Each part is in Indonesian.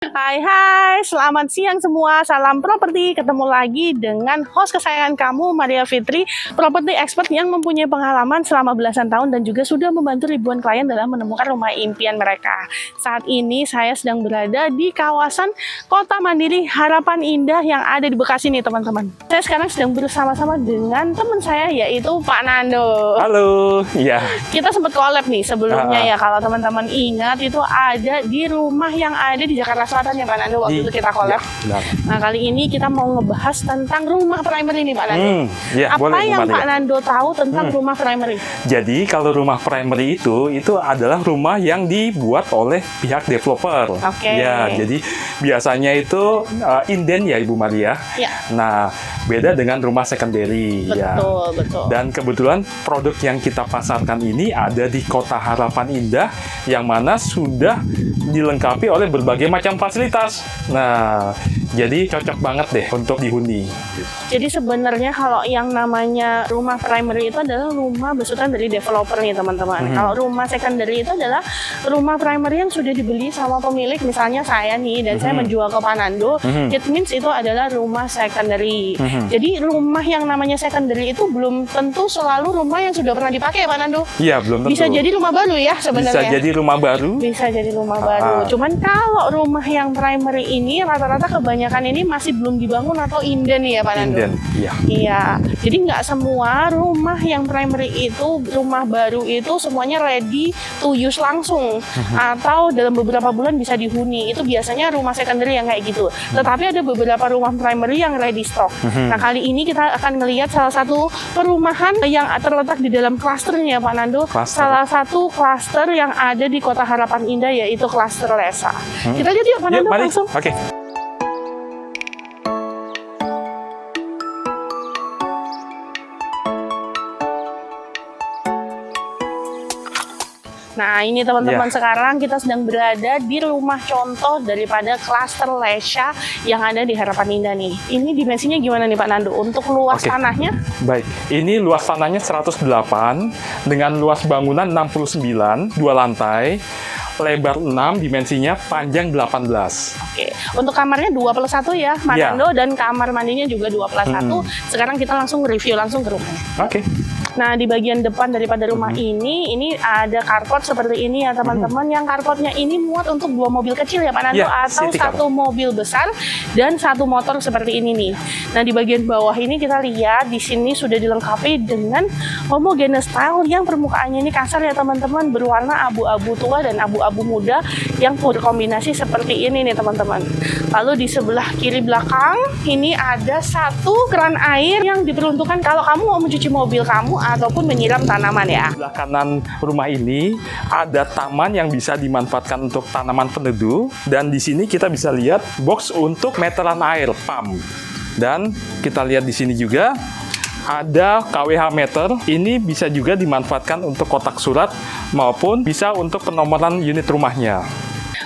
Hai, selamat siang semua. Salam properti. Ketemu lagi dengan host kesayangan kamu, Maria Fitri, property expert yang mempunyai pengalaman selama belasan tahun dan juga sudah membantu ribuan klien dalam menemukan rumah impian mereka. Saat ini saya sedang berada di kawasan Kota Mandiri Harapan Indah yang ada di Bekasi nih, teman-teman. Saya sekarang sedang bersama-sama dengan teman saya, yaitu Pak Nando. Halo, ya. Kita sempat collab nih sebelumnya ya, kalau teman-teman ingat itu ada di rumah yang ada di Jakarta Selatan ya Pak Nando, waktu itu kita collab. Ya, Nah kali ini kita mau ngebahas tentang rumah primary nih Pak Nando. Ya, Apa boleh, yang Bu Pak Maria. Nando tahu tentang rumah primary? Jadi kalau rumah primary itu adalah rumah yang dibuat oleh pihak developer. Oke. Ya, jadi biasanya itu inden ya Ibu Maria. Ya. Nah, beda dengan rumah secondary. Ya. Betul, betul. Dan kebetulan produk yang kita pasarkan ini ada di Kota Harapan Indah yang mana sudah dilengkapi oleh berbagai macam fasilitas. Nah, jadi cocok banget deh untuk dihuni. Jadi sebenarnya kalau yang namanya rumah primary itu adalah rumah besutan dari developer nih teman-teman. Kalau rumah secondary itu adalah rumah primary yang sudah dibeli sama pemilik, misalnya saya nih dan saya menjual ke Pak Nando, it means itu adalah rumah secondary. Jadi rumah yang namanya secondary itu belum tentu selalu rumah yang sudah pernah dipakai Pak Nando. Iya, belum tentu. Bisa jadi rumah baru ya sebenarnya. Bisa jadi rumah baru. Bisa jadi rumah baru. Cuman kalau rumah yang primary ini rata-rata kebanyakan ini masih belum dibangun atau inden ya Pak Nando. Inden, iya. Iya. Jadi nggak semua rumah yang primary itu, rumah baru itu semuanya ready to use langsung atau dalam beberapa bulan bisa dihuni. Itu biasanya rumah secondary yang kayak gitu. Tetapi ada beberapa rumah primary yang ready stock. Nah kali ini kita akan melihat salah satu perumahan yang terletak di dalam klasternya Pak Nando. Cluster. Salah satu klaster yang ada di Kota Harapan Indah yaitu klaster Lesa. Kita lihat yuk Pak Nando mari. langsung. Oke. Nah ini teman-teman, sekarang kita sedang berada di rumah contoh daripada klaster Lesa yang ada di Harapan Indah nih. Ini dimensinya gimana nih Pak Nando untuk luas tanahnya? Baik, ini luas tanahnya 108 dengan luas bangunan 69, 2 lantai, lebar 6, dimensinya panjang 18. Oke, untuk kamarnya 2+1 ya Pak Nando, dan kamar mandinya juga 2+1. Sekarang kita langsung review langsung ke rumahnya. Oke. Nah, di bagian depan daripada rumah ini ada carport seperti ini ya teman-teman. Yang carportnya ini muat untuk 2 mobil kecil ya Pak Nando, Ya, atau city car. 1 mobil besar dan 1 motor seperti ini nih. Nah, di bagian bawah ini kita lihat di sini sudah dilengkapi dengan homogeneous style yang permukaannya ini kasar ya teman-teman, berwarna abu-abu tua dan abu-abu muda yang berkombinasi seperti ini nih teman-teman. Lalu di sebelah kiri belakang ini ada 1 keran air yang diperuntukkan kalau kamu mau mencuci mobil kamu ataupun menyiram tanaman ya. Sebelah kanan rumah ini ada taman yang bisa dimanfaatkan untuk tanaman peneduh, dan di sini kita bisa lihat box untuk meteran air pump. Dan kita lihat di sini juga ada KWH meter. Ini bisa juga dimanfaatkan untuk kotak surat maupun bisa untuk penomoran unit rumahnya.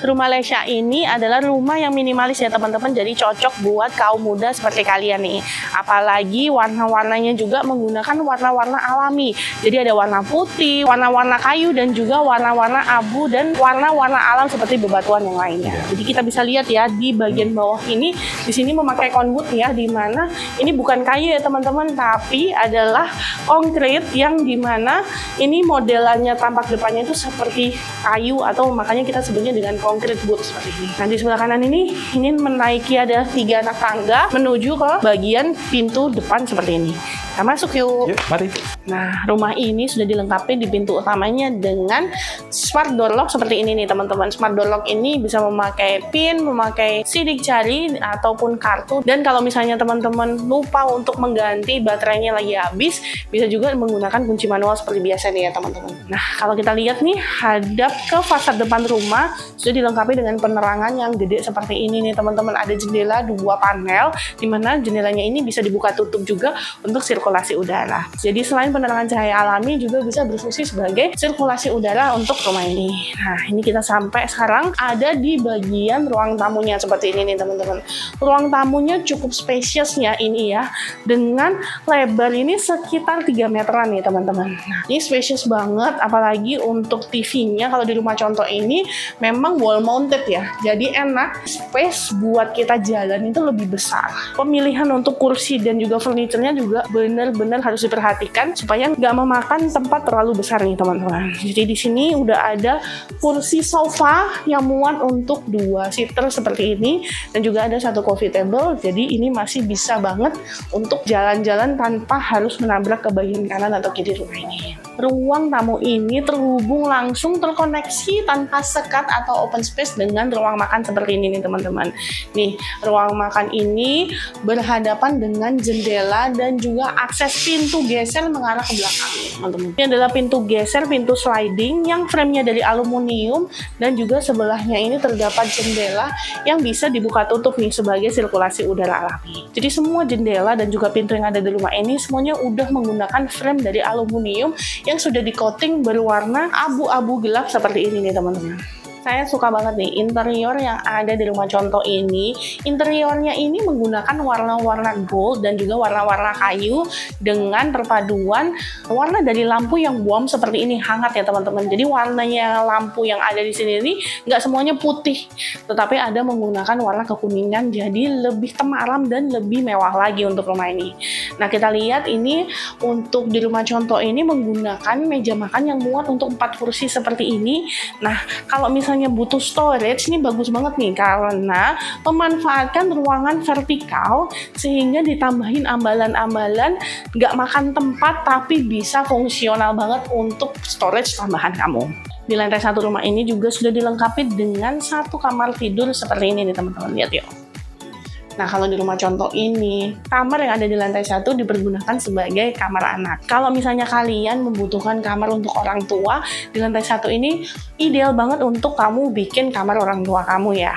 Rumah Lesa ini adalah rumah yang minimalis ya teman-teman, jadi cocok buat kaum muda seperti kalian nih. Apalagi warna-warnanya juga menggunakan warna-warna alami. Jadi ada warna putih, warna-warna kayu, dan juga warna-warna abu dan warna-warna alam seperti bebatuan yang lainnya. Jadi kita bisa lihat ya di bagian bawah ini, di sini memakai conwood ya, di mana ini bukan kayu ya teman-teman, tapi adalah konkrit yang dimana ini modelannya tampak depannya itu seperti kayu, atau makanya kita sebutnya dengan konkrit wood seperti ini. Nah di sebelah kanan ini menaiki ada 3 anak tangga menuju ke bagian pintu depan seperti ini. Kita masuk yuk. Yuk, mari. Nah, rumah ini sudah dilengkapi di pintu utamanya dengan smart door lock seperti ini nih teman-teman. Smart door lock ini bisa memakai pin, memakai sidik jari ataupun kartu. Dan kalau misalnya teman-teman lupa untuk mengganti baterainya lagi habis, bisa juga menggunakan kunci manual seperti biasa nih ya teman-teman. Nah, kalau kita lihat nih, hadap ke fasad depan rumah sudah dilengkapi dengan penerangan yang gede seperti ini nih teman-teman. Ada jendela 2 panel, di mana jendelanya ini bisa dibuka tutup juga untuk sirkulasi sirkulasi udara. Jadi selain penerangan cahaya alami juga bisa berfungsi sebagai sirkulasi udara untuk rumah ini. Nah, ini kita sampai sekarang ada di bagian ruang tamunya seperti ini nih teman-teman. Ruang tamunya cukup spaciousnya ini ya, dengan lebar ini sekitar 3 meteran nih teman-teman. Nah, ini spacious banget, apalagi untuk TV-nya kalau di rumah contoh ini memang wall mounted ya. Jadi enak, space buat kita jalan itu lebih besar. Pemilihan untuk kursi dan juga furniture-nya juga benar-benar harus diperhatikan supaya nggak memakan tempat terlalu besar nih teman-teman. Jadi di sini udah ada kursi sofa yang muat untuk 2 seater seperti ini dan juga ada 1 coffee table. Jadi ini masih bisa banget untuk jalan-jalan tanpa harus menabrak ke bagian kanan atau kiri rumah ini. Ruang tamu ini terhubung langsung, terkoneksi tanpa sekat atau open space dengan ruang makan seperti ini nih teman-teman. Nih, ruang makan ini berhadapan dengan jendela dan juga akses pintu geser mengarah ke belakang teman-teman. Ini adalah pintu geser, pintu sliding yang frame-nya dari aluminium dan juga sebelahnya ini terdapat jendela yang bisa dibuka tutup nih sebagai sirkulasi udara alami. Jadi semua jendela dan juga pintu yang ada di rumah ini semuanya udah menggunakan frame dari aluminium yang sudah di-coating berwarna abu-abu gelap seperti ini nih teman-teman. Saya suka banget nih interior yang ada di rumah contoh ini. Interiornya ini menggunakan warna-warna gold dan juga warna-warna kayu dengan perpaduan warna dari lampu yang warm seperti ini, hangat ya teman-teman. Jadi warnanya lampu yang ada di sini ini nggak semuanya putih, tetapi ada menggunakan warna kekuningan, jadi lebih temaram dan lebih mewah lagi untuk rumah ini. Nah, kita lihat ini untuk di rumah contoh ini menggunakan meja makan yang muat untuk 4 kursi seperti ini. Nah, kalau misalnya butuh storage, ini bagus banget nih karena memanfaatkan ruangan vertikal sehingga ditambahin ambalan-ambalan, nggak makan tempat tapi bisa fungsional banget untuk storage tambahan kamu. Di lantai 1 rumah ini juga sudah dilengkapi dengan 1 kamar tidur seperti ini nih teman-teman, lihat yuk. Nah, kalau di rumah contoh ini, kamar yang ada di lantai 1 dipergunakan sebagai kamar anak. Kalau misalnya kalian membutuhkan kamar untuk orang tua, di lantai 1 ini ideal banget untuk kamu bikin kamar orang tua kamu ya.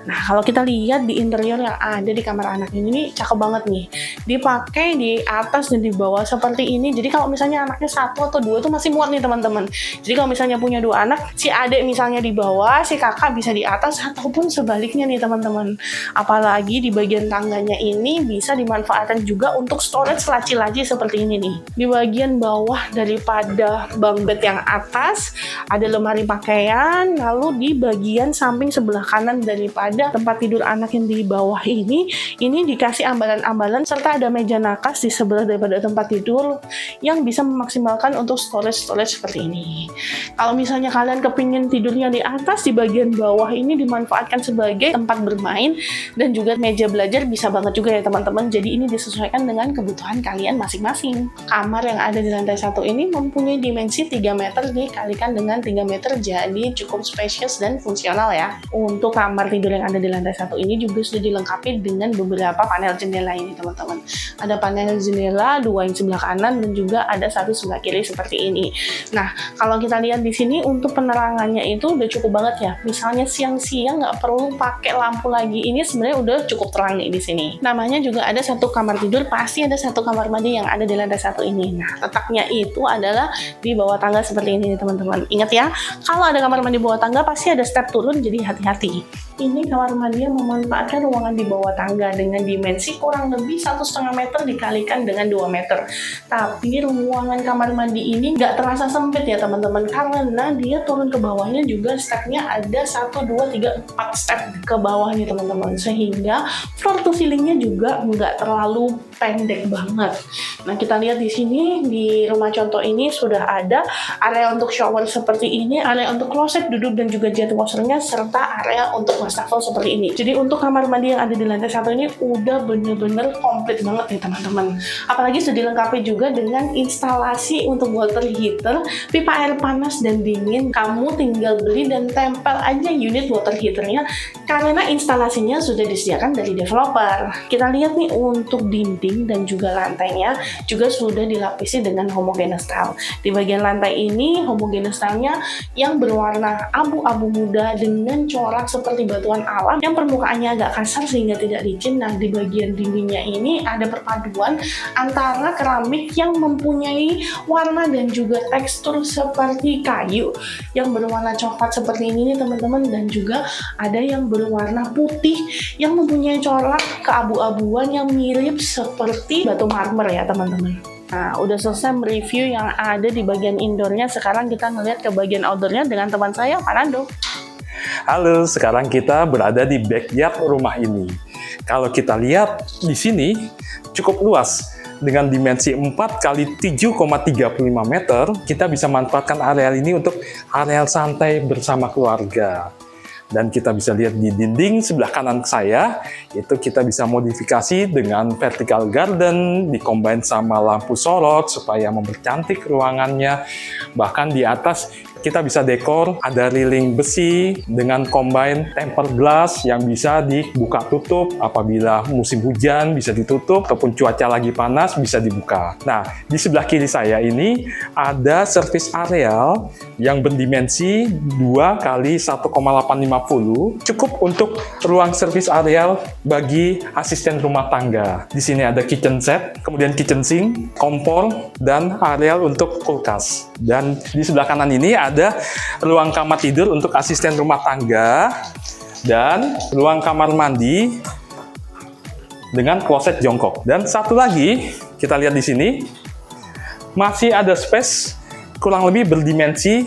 Nah, kalau kita lihat di interior yang ada di kamar anak ini cakep banget nih. Dipakai di atas dan di bawah seperti ini. Jadi kalau misalnya anaknya 1 atau 2 itu masih muat nih teman-teman. Jadi kalau misalnya punya 2 anak, si adik misalnya di bawah, si kakak bisa di atas, ataupun sebaliknya nih teman-teman. Apalagi di bagian tangganya ini bisa dimanfaatkan juga untuk storage laci-laci seperti ini nih. Di bagian bawah daripada bunk bed yang atas ada lemari pakaian, lalu di bagian samping sebelah kanan daripada tempat tidur anak yang di bawah ini dikasih ambalan-ambalan serta ada meja nakas di sebelah daripada tempat tidur yang bisa memaksimalkan untuk storage seperti ini. Kalau misalnya kalian kepingin tidurnya di atas, di bagian bawah ini dimanfaatkan sebagai tempat bermain dan juga meja belajar bisa banget juga ya teman-teman. Jadi ini disesuaikan dengan kebutuhan kalian masing-masing. Kamar yang ada di lantai 1 ini mempunyai dimensi 3 meter dikalikan dengan 3 meter, jadi cukup spacious dan fungsional ya. Untuk kamar tidur yang ada di lantai 1 ini juga sudah dilengkapi dengan beberapa panel jendela ini teman-teman. Ada panel jendela 2 yang sebelah kanan dan juga ada 1 sebelah kiri seperti ini. Nah, kalau kita lihat di sini untuk penerangannya itu udah cukup banget ya. Misalnya siang-siang nggak perlu pakai lampu lagi, ini sebenarnya udah cukup terang nih di sini. Namanya juga ada 1 kamar tidur, pasti ada 1 kamar mandi yang ada di lantai 1 ini. Nah, letaknya itu adalah di bawah tangga seperti ini teman-teman. Ingat ya, kalau ada kamar mandi bawah tangga pasti ada step turun, jadi hati-hati. Ini kamar mandi yang memanfaatkan ruangan di bawah tangga dengan dimensi kurang lebih 1,5 meter dikalikan dengan 2 meter. Tapi ruangan kamar mandi ini nggak terasa sempit ya teman-teman, karena dia turun ke bawahnya juga stepnya ada 1, 2, 3, 4 step ke bawahnya teman-teman, sehingga floor to ceilingnya juga nggak terlalu pendek banget. Nah, kita lihat di sini di rumah contoh ini sudah ada area untuk shower seperti ini, area untuk kloset duduk dan juga jet washernya, serta area untuk wastafel seperti ini. Jadi untuk kamar mandi yang ada di lantai 1 ini udah bener-bener komplit banget nih teman-teman. Apalagi sudah dilengkapi juga dengan instalasi untuk water heater, pipa air panas dan dingin. Kamu tinggal beli dan tempel aja unit water heaternya karena instalasinya sudah disediakan dari developer. Kita lihat nih untuk dinding dinding dan juga lantainya juga sudah dilapisi dengan homogeneous tile. Di bagian lantai ini homogeneous tile-nya yang berwarna abu-abu muda dengan corak seperti batuan alam yang permukaannya agak kasar sehingga tidak licin. Nah, di bagian dindingnya ini ada perpaduan antara keramik yang mempunyai warna dan juga tekstur seperti kayu yang berwarna coklat seperti ini nih teman-teman, dan juga ada yang berwarna putih yang mempunyai corak keabu-abuan yang mirip seperti batu marmer ya teman-teman. Nah, udah selesai mereview yang ada di bagian indoornya. Sekarang kita ngeliat ke bagian outdoornya dengan teman saya, Pak Nando. Halo, sekarang kita berada di backyard rumah ini. Kalau kita lihat di sini cukup luas. Dengan dimensi 4 x 7,35 meter, kita bisa manfaatkan areal ini untuk areal santai bersama keluarga. Dan kita bisa lihat di dinding sebelah kanan saya, itu kita bisa modifikasi dengan vertical garden, dikombin sama lampu sorot supaya mempercantik ruangannya. Bahkan di atas kita bisa dekor, ada railing besi dengan combine tempered glass yang bisa dibuka tutup. Apabila musim hujan bisa ditutup, ataupun cuaca lagi panas bisa dibuka. Nah, di sebelah kiri saya ini ada service areal yang berdimensi 2 x 1,850, cukup untuk ruang service areal bagi asisten rumah tangga. Di sini ada kitchen set, kemudian kitchen sink, kompor, dan areal untuk kulkas. Dan di sebelah kanan ini ada ruang kamar tidur untuk asisten rumah tangga dan ruang kamar mandi dengan kloset jongkok. Dan satu lagi, kita lihat di sini masih ada space kurang lebih berdimensi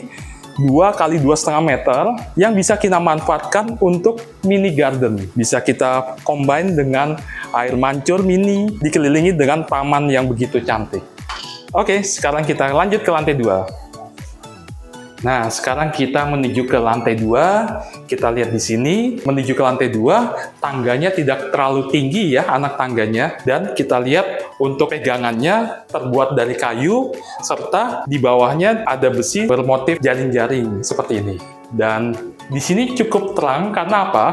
2 x 2,5 meter yang bisa kita manfaatkan untuk mini garden. Bisa kita combine dengan air mancur mini, dikelilingi dengan taman yang begitu cantik. Oke, sekarang kita lanjut ke lantai 2. Nah, sekarang kita menuju ke lantai 2. Kita lihat di sini, menuju ke lantai 2, tangganya tidak terlalu tinggi ya, anak tangganya. Dan kita lihat untuk pegangannya terbuat dari kayu, serta di bawahnya ada besi bermotif jaring-jaring seperti ini. Dan di sini cukup terang karena apa?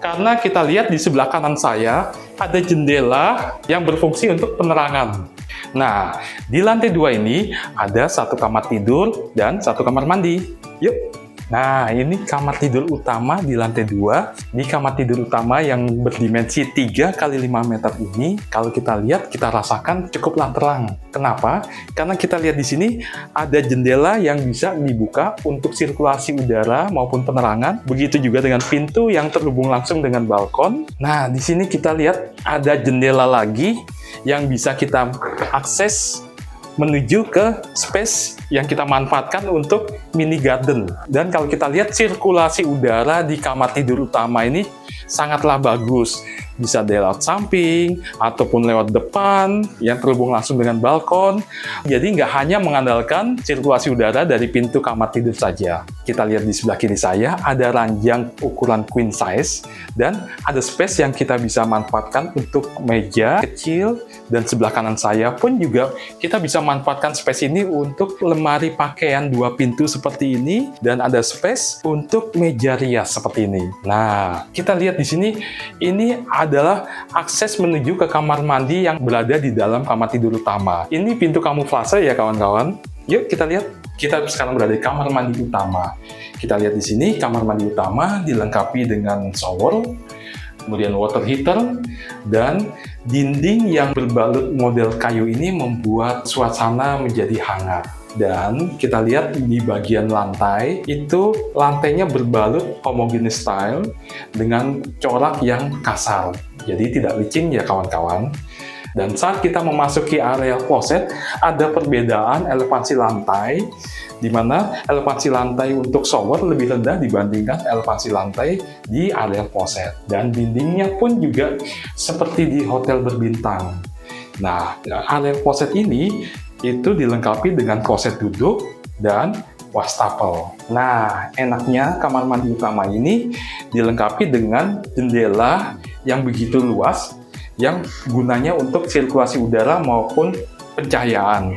Karena kita lihat di sebelah kanan saya ada jendela yang berfungsi untuk penerangan. Nah, di lantai 2 ini ada satu kamar tidur dan satu kamar mandi. Yuk! Nah, ini kamar tidur utama di lantai 2. Di kamar tidur utama yang berdimensi 3 x 5 meter ini, kalau kita lihat, kita rasakan cukuplah terang. Kenapa? Karena kita lihat di sini ada jendela yang bisa dibuka untuk sirkulasi udara maupun penerangan. Begitu juga dengan pintu yang terhubung langsung dengan balkon. Nah, di sini kita lihat ada jendela lagi yang bisa kita akses menuju ke space yang kita manfaatkan untuk mini garden. Dan kalau kita lihat sirkulasi udara di kamar tidur utama ini sangatlah bagus. Bisa lewat samping ataupun lewat depan yang terhubung langsung dengan balkon. Jadi nggak hanya mengandalkan sirkulasi udara dari pintu kamar tidur saja. Kita lihat di sebelah kiri saya ada ranjang ukuran queen size dan ada space yang kita bisa manfaatkan untuk meja kecil, dan sebelah kanan saya pun juga kita bisa manfaatkan space ini untuk lemari pakaian 2 pintu seperti ini, dan ada space untuk meja rias seperti ini. Nah, kita lihat di sini ini adalah akses menuju ke kamar mandi yang berada di dalam kamar tidur utama. Ini pintu kamuflase ya kawan-kawan. Yuk kita lihat. Kita sekarang berada di kamar mandi utama. Kita lihat di sini kamar mandi utama dilengkapi dengan shower, kemudian water heater, dan dinding yang berbalut model kayu ini membuat suasana menjadi hangat. Dan kita lihat di bagian lantai, itu lantainya berbalut homogeneous tile dengan corak yang kasar. Jadi tidak licin ya kawan-kawan. Dan saat kita memasuki area kloset, ada perbedaan elevasi lantai, di mana elevasi lantai untuk shower lebih rendah dibandingkan elevasi lantai di area kloset. Dan dindingnya pun juga seperti di hotel berbintang. Nah, area kloset ini itu dilengkapi dengan kloset duduk dan wastafel. Nah, enaknya kamar mandi utama ini dilengkapi dengan jendela yang begitu luas, yang gunanya untuk sirkulasi udara maupun pencahayaan.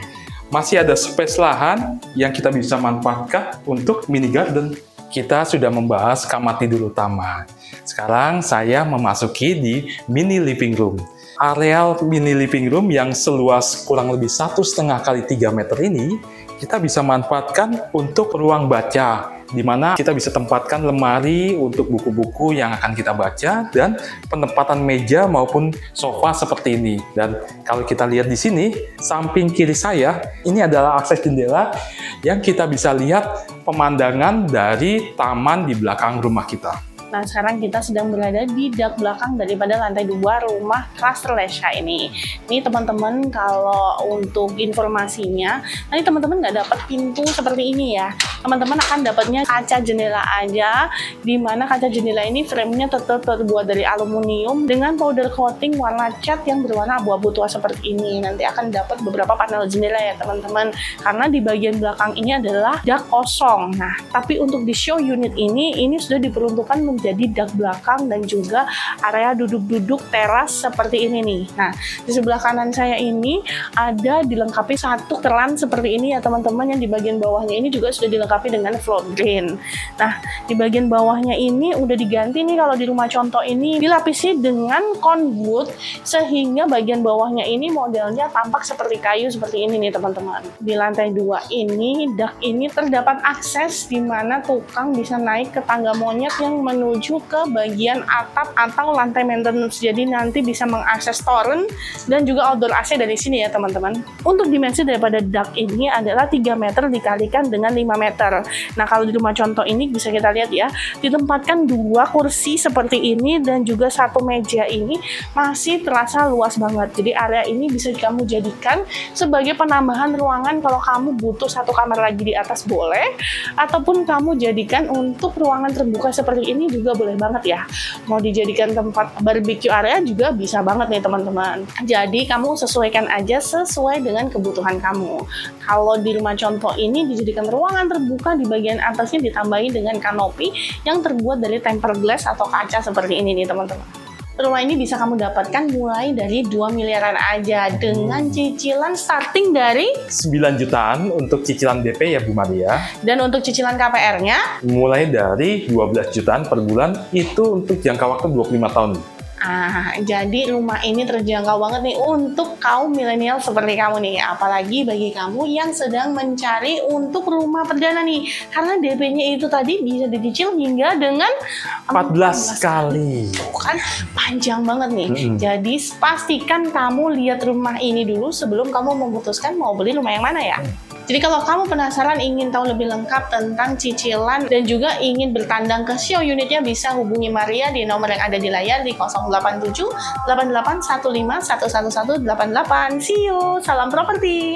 Masih ada space lahan yang kita bisa manfaatkan untuk mini garden. kita sudah membahas kamar tidur utama. Sekarang saya memasuki di mini living room. Areal mini living room yang seluas kurang lebih 1,5 kali 3 meter ini, kita bisa manfaatkan untuk ruang baca, di mana kita bisa tempatkan lemari untuk buku-buku yang akan kita baca dan penempatan meja maupun sofa seperti ini. Dan kalau kita lihat di sini, samping kiri saya, ini adalah akses jendela yang kita bisa lihat pemandangan dari taman di belakang rumah kita. Nah, sekarang kita sedang berada di dak belakang daripada lantai 2 rumah Klaster Lesha ini. Ini teman-teman, kalau untuk informasinya, nanti teman-teman nggak dapat pintu seperti ini ya. Teman-teman akan dapatnya kaca jendela aja, di mana kaca jendela ini framenya tetap terbuat dari aluminium dengan powder coating warna cat yang berwarna abu-abu tua seperti ini. Nanti akan dapat beberapa panel jendela ya teman-teman, karena di bagian belakang ini adalah dak kosong. Nah, tapi untuk di show unit ini sudah diperuntukkan menjadi dak belakang dan juga area duduk-duduk teras seperti ini nih. Nah, di sebelah kanan saya ini ada dilengkapi satu keran seperti ini ya teman-teman, yang di bagian bawahnya ini juga sudah dilengkapi dengan floor drain. Nah, di bagian bawahnya ini udah diganti nih, kalau di rumah contoh ini dilapisi dengan conwood, sehingga bagian bawahnya ini modelnya tampak seperti kayu seperti ini nih teman-teman. Di lantai 2 ini, dak ini terdapat akses di mana tukang bisa naik ke tangga monyet yang menuju ke bagian atap atau lantai maintenance. Jadi nanti bisa mengakses torrent dan juga outdoor AC dari sini ya teman-teman. Untuk dimensi daripada dak ini adalah 3 meter dikalikan dengan 5 meter. Nah, kalau di rumah contoh ini bisa kita lihat ya, ditempatkan 2 kursi seperti ini dan juga 1 meja ini masih terasa luas banget. Jadi area ini bisa kamu jadikan sebagai penambahan ruangan kalau kamu butuh 1 kamar lagi di atas boleh, ataupun kamu jadikan untuk ruangan terbuka seperti ini juga boleh banget ya. Mau dijadikan tempat barbecue area juga bisa banget nih teman-teman. Jadi kamu sesuaikan aja sesuai dengan kebutuhan kamu. Kalau di rumah contoh ini dijadikan ruangan terbuka, di bagian atasnya ditambahi dengan kanopi yang terbuat dari tempered glass atau kaca seperti ini nih teman-teman. Rumah ini bisa kamu dapatkan mulai dari 2 miliaran aja dengan cicilan starting dari 9 jutaan untuk cicilan DP ya Bu Maria. Dan untuk cicilan KPR-nya Mulai dari 12 jutaan per bulan, itu untuk jangka waktu 25 tahun. Jadi rumah ini terjangkau banget nih untuk kaum milenial seperti kamu nih. Apalagi bagi kamu yang sedang mencari untuk rumah perdana nih. Karena DP-nya itu tadi bisa dicicil hingga dengan 14 kali. Kan panjang banget nih. Jadi pastikan kamu lihat rumah ini dulu sebelum kamu memutuskan mau beli rumah yang mana ya. Jadi kalau kamu penasaran ingin tahu lebih lengkap tentang cicilan dan juga ingin bertandang ke show unitnya, bisa hubungi Maria di nomor yang ada di layar di 087 8815 111 88. See you, salam properti.